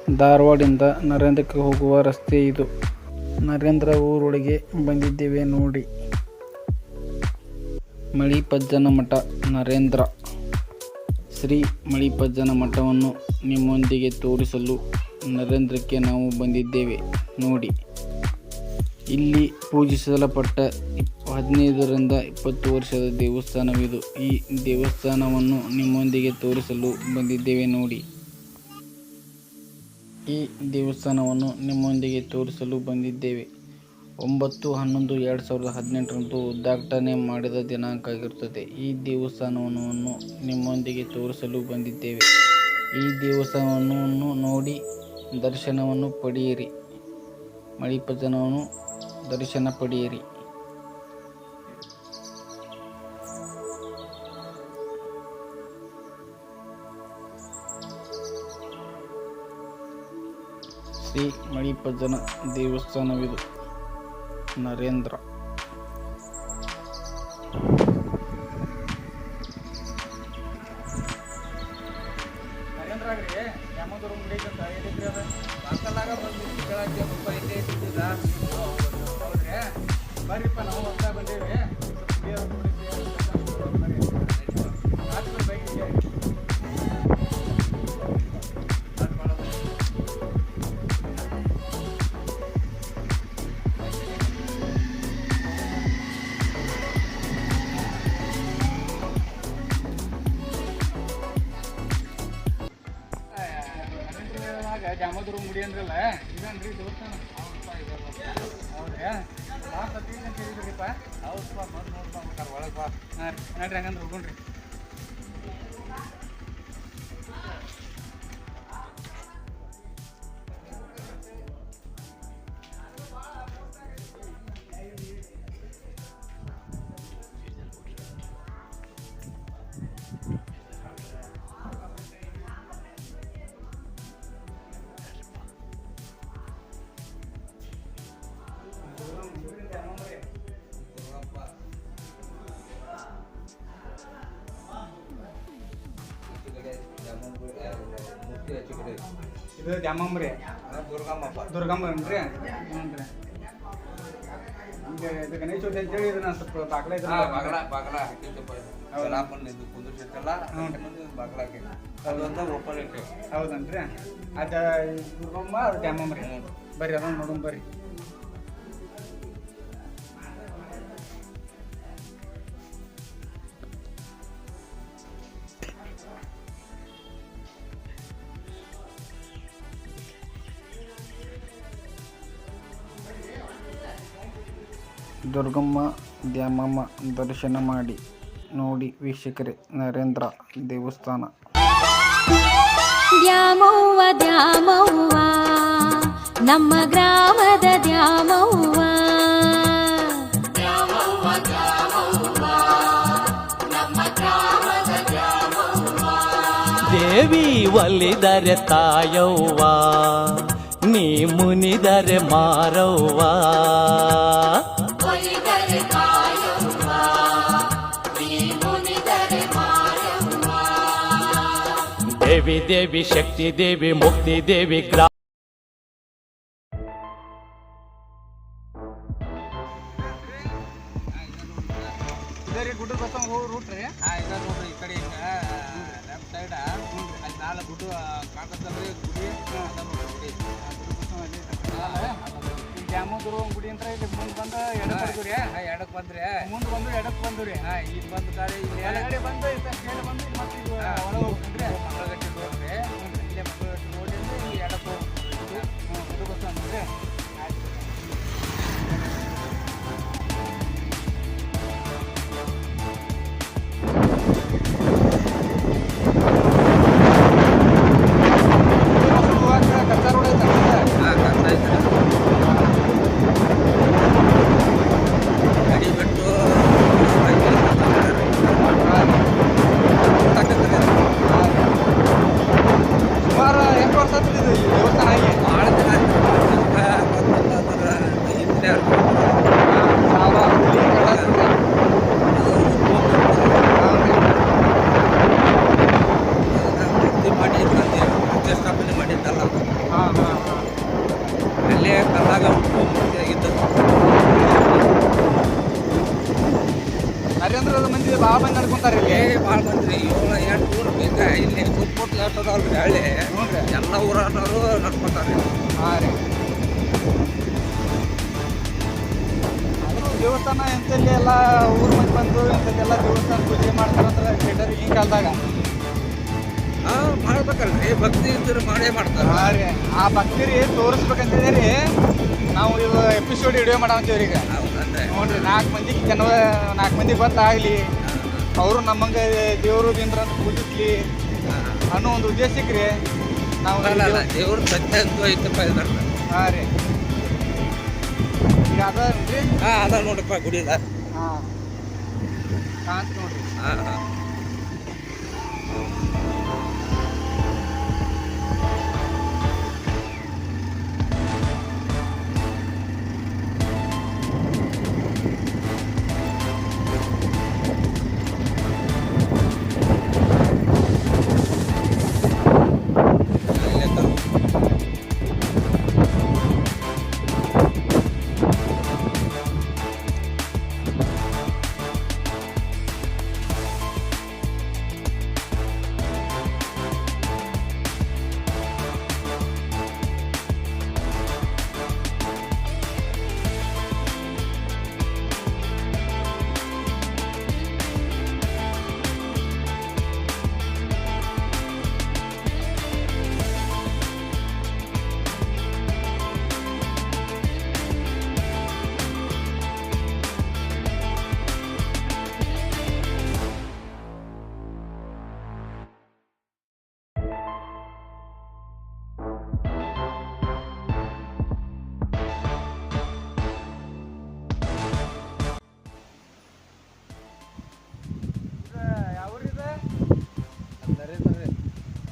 ಧಾರವಾಡದಿಂದ ನರೇಂದ್ರಕ್ಕೆ ಹೋಗುವ ರಸ್ತೆ ಇದು. ನರೇಂದ್ರ ಊರೊಳಗೆ ಬಂದಿದ್ದೇವೆ ನೋಡಿ. ಮಳಿಪಜ್ಜನ ಮಠ. ನರೇಂದ್ರ ಶ್ರೀ ಮಳಿಪಜ್ಜನ ಮಠವನ್ನು ನಿಮ್ಮೊಂದಿಗೆ ತೋರಿಸಲು ನರೇಂದ್ರಕ್ಕೆ ನಾವು ಬಂದಿದ್ದೇವೆ ನೋಡಿ. ಇಲ್ಲಿ ಪೂಜಿಸಲ್ಪಟ್ಟ 15 ರಿಂದ 20 ವರ್ಷದ ದೇವಸ್ಥಾನವಿದು. ಈ ದೇವಸ್ಥಾನವನ್ನು ನಿಮ್ಮೊಂದಿಗೆ ತೋರಿಸಲು ಬಂದಿದ್ದೇವೆ ನೋಡಿ. ಈ ದೇವಸ್ಥಾನವನ್ನು ನಿಮ್ಮೊಂದಿಗೆ ತೋರಿಸಲು ಬಂದಿದ್ದೇವೆ. 9/11/2018 ಉದ್ಘಾಟನೆ ಮಾಡಿದ ದಿನಾಂಕ ಆಗಿರುತ್ತದೆ. ಈ ದೇವಸ್ಥಾನವನ್ನು ನಿಮ್ಮೊಂದಿಗೆ ತೋರಿಸಲು ಬಂದಿದ್ದೇವೆ. ಈ ದೇವಸ್ಥಾನವನ್ನು ನೋಡಿ ದರ್ಶನವನ್ನು ಪಡೆಯಿರಿ. ಮಳಿಪಜ್ಜನವನ್ನು ದರ್ಶನ ಪಡೆಯಿರಿ. ಶ್ರೀ ಮಳಿಪಜ್ಜನ ದೇವಸ್ಥಾನವಿದು. ನರೇಂದ್ರ ಬರ್ರಿಪ್ಪ, ನಾವು ಹೊಸ ಬಂದೇವಿ. ಜಾಮದುರ್ಗ ಗುಡಿ ಅಂದ್ರಲ್ಲ, ಇದನ್ರಿ ದೇವಸ್ಥಾನ. ಹೌದ್ರಿ, ಅಂತ ಹೇಳಿದ್ರಿಪ್ಪ. ಹೌದಪ್ಪ, ನೋಡ್ಬಾ ಒಳಗೆ ಬಾ. ಹಾಂ ರೀ, ನೋಡ್ರಿ, ಹಂಗಂದ್ರೆ ಹೋಗೋಣ್ರಿ. ಇದು ದ್ಯಾಮಮ್ಮ ರೀ, ದುರ್ಗಮ್ಮ ಅನ್ರಿ. ಹ್ಞೂ ರೀ, ಇದು ಗಣೇಶ ಚೌತಿ ಅಂತೇಳಿ ಇದನ್ನ ಸ್ವಲ್ಪ ಬಾಗ್ಲ ಹೌದನ್ರಿ. ಅದು ದುರ್ಗಮ್ಮ, ಅದು ದ್ಯಾಮಮ್ಮ ರೀ. ಬರ್ರಿ, ಅದನ್ನ ನೋಡೋಣ ಬರ್ರಿ. ದುರ್ಗಮ್ಮ ದ್ಯಾಮಮ್ಮ ದರ್ಶನ ಮಾಡಿ ನೋಡಿ ವೀಕ್ಷಕರೇ. ನರೇಂದ್ರ ದೇವಸ್ಥಾನ. ದ್ಯಾಮವ್ವ ದ್ಯಾಮವ್ವ ನಮ್ಮ ಗ್ರಾಮದ ದ್ಯಾಮವ್ವ. ದೇವಿ ಒಲಿದರೆ ತಾಯವ್ವ, ನೀ ಮುನಿದರೆ ಮಾರವ್ವ. ದೇವಿ ದೇವಿ ಶಕ್ತಿ ದೇವಿ ಮುಕ್ತಿ ದೇವಿ ಗ್ರಾಮ. ಗುಡ್ಡ ಬಸ್ ಹೋಗಿ ರೂಟ್ ರೀ. ಇದ ನೋಡ್ರಿ, ಈ ಕಡೆ ಲೆಫ್ಟ್ ಸೈಡ್ ಅಲ್ಲಿ ನಾಳೆ ಗುಡ್ಡ ಕಾಣ್ತದಲ್ರಿ ಗುಡಿ. ಜಾಮದುರ್ಗ ಗುಡಿ ಅಂತ ಇಲ್ಲಿ ಮುಂದೆ ಬಂದು ಎಡಕ್ಕೆ ಬಂದ್ರಿ. ಎಡಕ್ಕೆ ಬಂದ್ರಿ, ಮುಂದೆ ಬಂದು ಎಡಕ್ಕೆ ಬಂದ್ರಿ. ಇಲ್ಲಿ ಬಂದು ಗಾಡಿ ಇಲ್ಲಿ ಬಂದು ಬಂದು ಮತ್ತೆ ಒಳಗೆ ಹೋಗ್ಕೊಂಡ್ರಿ. ಮಂಗಳಗಟ್ಟಿ ರೋಡ್ ರೀ. ಇಲ್ಲೇ ಮಂಗಳಗಟ್ಟಿ ರೋಡಿಂದ ಇಲ್ಲಿ ಎಡಕ್ಕೆ ಹೋಗ್ಬಿಟ್ಟು ಗುಡ್ಡ ಬಸ್ ಅಂದ್ರಿ. ಮಂದಿ ಭಾಳ ಮಂದಿ ನಡ್ಕೊಂತಾರೆ ಇಲ್ಲಿ. ಭಾಳ ಬಂದ್ರಿ 7-8 ಊರು ಬೇಕ ಇಲ್ಲಿ ಸುತ್ತಮುತ್ತಲು ಅಷ್ಟದಲ್ರಿ ಹಳ್ಳಿ ಎಲ್ಲ ಊರನ್ನವರು ನಡ್ಕೊಂತಾರೆ. ಹಾಂ ರೀ. ಆದರೂ ದೇವಸ್ಥಾನ ಎಂತೆಲ್ಲಿ ಎಲ್ಲ ಊರು ಮಂದಿ ಬಂದು ಇಂಥದ್ದೆಲ್ಲ ದೇವಸ್ಥಾನ ಪೂಜೆ ಮಾಡ್ತಾರಂದ್ರೆ ಕೇಳ್ತಾರೆ ಈ ಕಾಲದಾಗ. ಮಾಡ್ಬೇಕಲ್ರಿ, ಭಕ್ತಿ ಇದ್ರೆ ಮಾಡೇ ಮಾಡ್ತಾರೆ. ಹಾಂ ರೀ. ಆ ಭಕ್ತಿ ರೀ ತೋರಿಸ್ಬೇಕಂತಿದೆ ರೀ. ನಾವು ಇದು ಎಪಿಸೋಡ್ ವಿಡಿಯೋ ಮಾಡಂತೀವಿ ಈಗ. ಹೌದಂದ್ರೆ ನೋಡ್ರಿ 4 ಮಂದಿ ಗೊತ್ತಾಗಲಿ, ಅವರು ನಮ್ಮಂಗೆ ದೇವರು ದಿನ ಪೂಜಿಸ್ಲಿ ಅನ್ನೋ ಒಂದು ಉದ್ದೇಶಕ್ಕೆ ರೀ ನಾವು. ದೇವ್ರ ಸತ್ಯ ಅಂತೂ ಐತಪ್ಪ ಇದಾರೆ. ಹಾಂ ರೀ. ಈಗ ಅದ ರೀ. ಅದ ನೋಡಪ್ಪ ಗುಡಿ ಅದ. ಹಾಂ ಕಾಂತ ನೋಡ್ರಿ.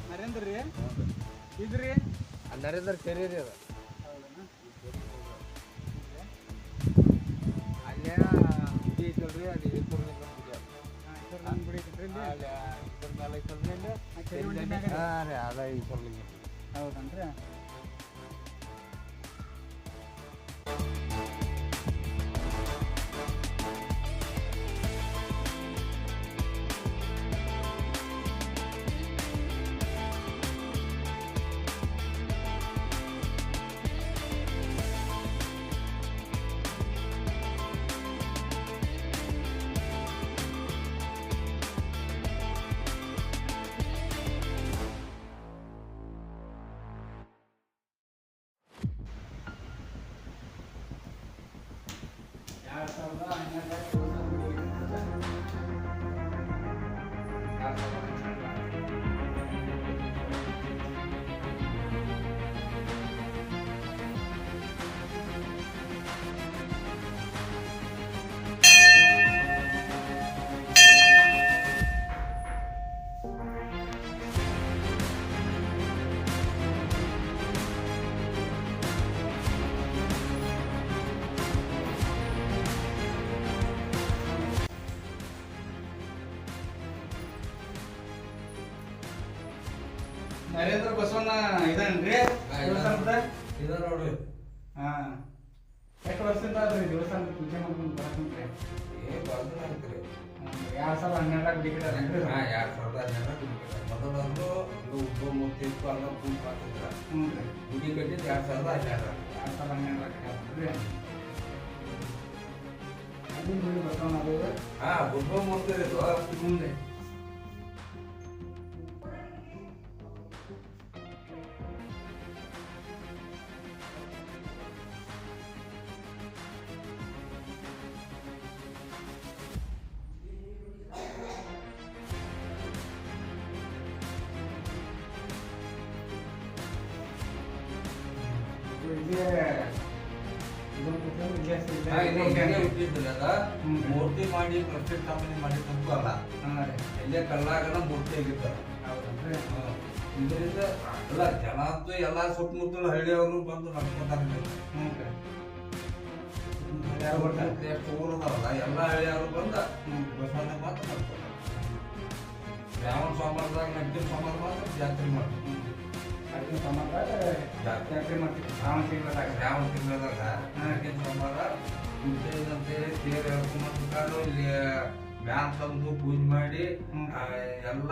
ನರೇಂದ್ರ ರೀ. ಇದ್ರಿ ನರೇಂದ್ರ ಕೆರೆ ರೀ ಅದು. ಅಲ್ಲೇ ಗುಡಿ ಐತಲ್ರಿ, ಅಲ್ಲಿ ಈಶ್ವರಲಿಂಗ ಗುಡಿ ಅದು. ಗುಡಿ ಐತ್ರಿ ಇಲ್ಲಿ. ಅಲ್ಲಿ ಇದ್ರ ಮೇಲೆ ಐತಲ್ರಿ ಹಾಂ ರೀ, ಅದ ಈಶ್ವರಲಿಂಗ ಗುಡಿ. ಹೌದನ್ರಿ. ನರೇಂದ್ರ ಬಸವಣ್ಣ ಇದೇನ್ರಿ ದೇವಸ್ಥಾನದ? ಇದ ನೋಡ್ರಿ. ಹಾಂ. ಎಷ್ಟು ವರ್ಷದಿಂದ ಅದ್ರಿ ದೇವಸ್ಥಾನದ ಪೂಜೆ ಮಾಡ್ಕೊಂಡು ಬರಕಂತ್ರಿ? 2012 ಗುಡಿ ಕಟ್ಟಾರೇನ್ರಿ? 2012 ಮೊದಲಂದು ಇದು ಉದ್ಭವ ಮೂರ್ತಿ ಇತ್ತು, ಅಲ್ಲ ಪೂಜೆ ಮಾಡ್ತಿದ್ರ. ಹ್ಞೂ ರೀ. ಗುಡಿ ಕಟ್ಟಿದ್ದು 2012. 2012 ಕಟ್ಟಾರ್ರಿ. ಅಲ್ಲಿ ಗುಡಿ ಬಸವಣ್ಣ ಅದು. ಉದ್ಭವ ಮೂರ್ತಿ ಇದು. ಹ್ಞೂ ರೀ. ಮೂರ್ತಿ ಮಾಡಿ ಪ್ರತಿಷ್ಠಾಪನೆ ಮಾಡಿ ಅಲ್ಲ, ಎಲ್ಲೇ ಕಲ್ಲಾಗನ ಮೂರ್ತಿ ಆಗಿರ್ತಾರೆ. ಇದರಿಂದ ಎಲ್ಲ ಜನ ಅಂತೂ ಎಲ್ಲ ಸುತ್ತಮುತ್ತಲ ಹಳ್ಳಿಯವರು ಬಂದು ನಡ್ಕೊಂತಾರೆ. ಎಷ್ಟು ಊರದವಲ್ಲ ಎಲ್ಲ ಹಳ್ಳಿಯವರು ಬಂದ ಬಸವಣ್ಣ ಮಾತ್ರ ನಡ್ಕೊಂತಾರೆ. ಶ್ರಾವಣ ಸೋಮವಾರದಾಗ ನಡ್ತಿನ ಸೋಮವಾರ ಮಾತ್ರ ಜಾತ್ರೆ ಮಾಡ್ತೀವಿ. ಜಾತ್ರೆ ಮಾಡ್ತೀವಿ ಶ್ರಾವಣ ತಿಂಗಳದಾಗ. ನಡ್ತಿನ ಸೋಮವಾರ ಅಂತೇಳಿ ತೇರು ಎಳ್ಕೊಂಡ್ಬಂದು ಇಲ್ಲಿ ಬ್ಯಾನ್ ತಂದು ಪೂಜೆ ಮಾಡಿ ಎಲ್ಲ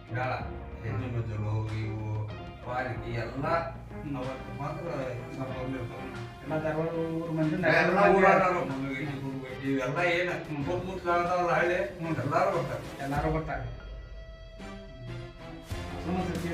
ಬೇಡ ಹೆಣ್ಣು ಮಜ್ಜಲು ಇವು ಪಾಲಿಕೆ ಎಲ್ಲ ಅವತ್ತು ಮಾತ್ರ ಎಲ್ಲ ಧಾರವಾಡ ಊರ್ ಮಂದಿ ಎಲ್ಲ ಊರಾಡೋರು ಮುಳುಗಡ್ಡಿ ಗುರುಗಡ್ಡಿ ಇವೆಲ್ಲ ಏನು ಸುತ್ತಮುತ್ತಲ ಹಳ್ಳಿ ಎಲ್ಲಾರು ಬರ್ತಾರೆ. ಎಲ್ಲಾರು ಬರ್ತಾರೆ. ಸಮಸ್ಯೆ